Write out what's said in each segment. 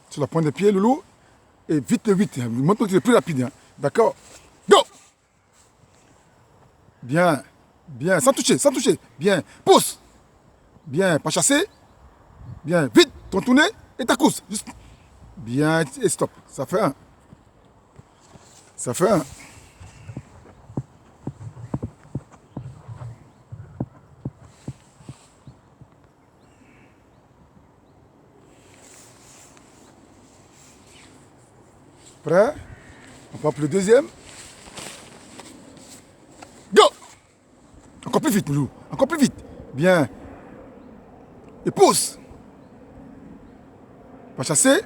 Sur la pointe des pieds, Loulou. Et vite le 8. Montre que tu es plus rapide. Hein. D'accord. Go. Bien. Bien. Sans toucher. Sans toucher. Bien. Pousse. Bien. Pas chasser. Bien. Vite. Ton tourner et ta course. Juste. Bien. Et stop. Ça fait un. Ça fait un. Prêt? On va pour le deuxième. Go! Encore plus vite, Loulou. Encore plus vite. Bien. Et pousse. Pas chasser.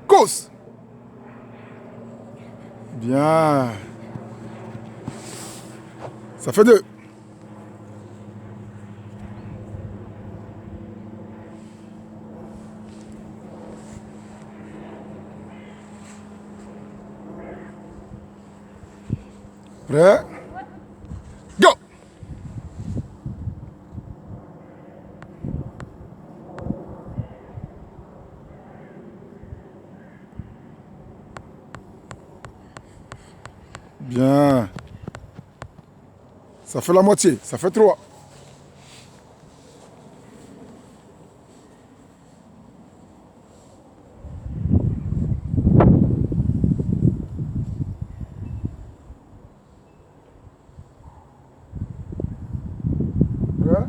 Course. Bien. Ça fait 2. Prêt? Go! Bien. Ça fait la moitié. Ça fait 3. Prêt?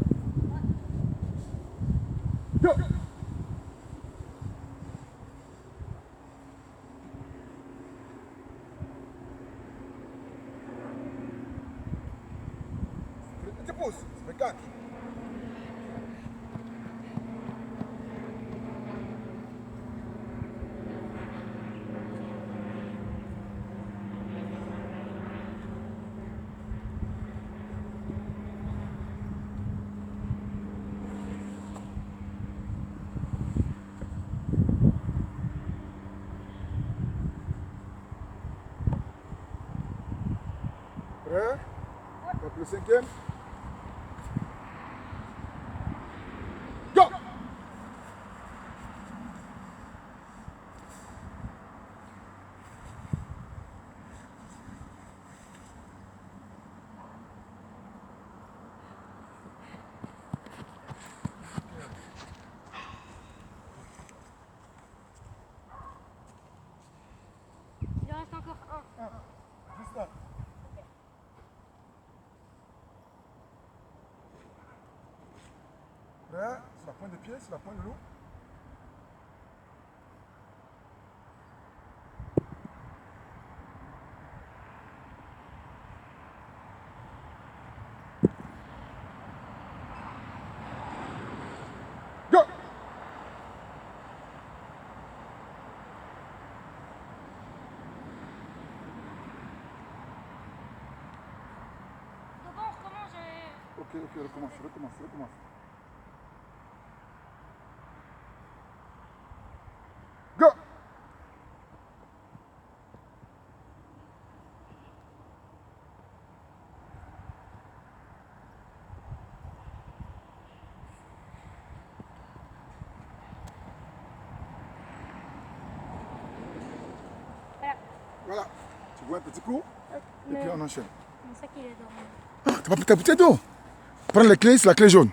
Go! Tu pousses. Ça fait 4. Prêt? On va pour le cinquième. Go! Il en reste encore un. Juste là. Prêt? Sur la pointe des pieds, sur la pointe de l'eau. Go! Donc on recommence. Ok, recommence, recommence, recommence. Go! Voilà. Voilà. Tu vois un petit coup et puis on enchaîne. C'est ça qu'il est dormi. Ah, t'as pas pris ta bouteille d'eau? Prends les clés, c'est la clé jaune.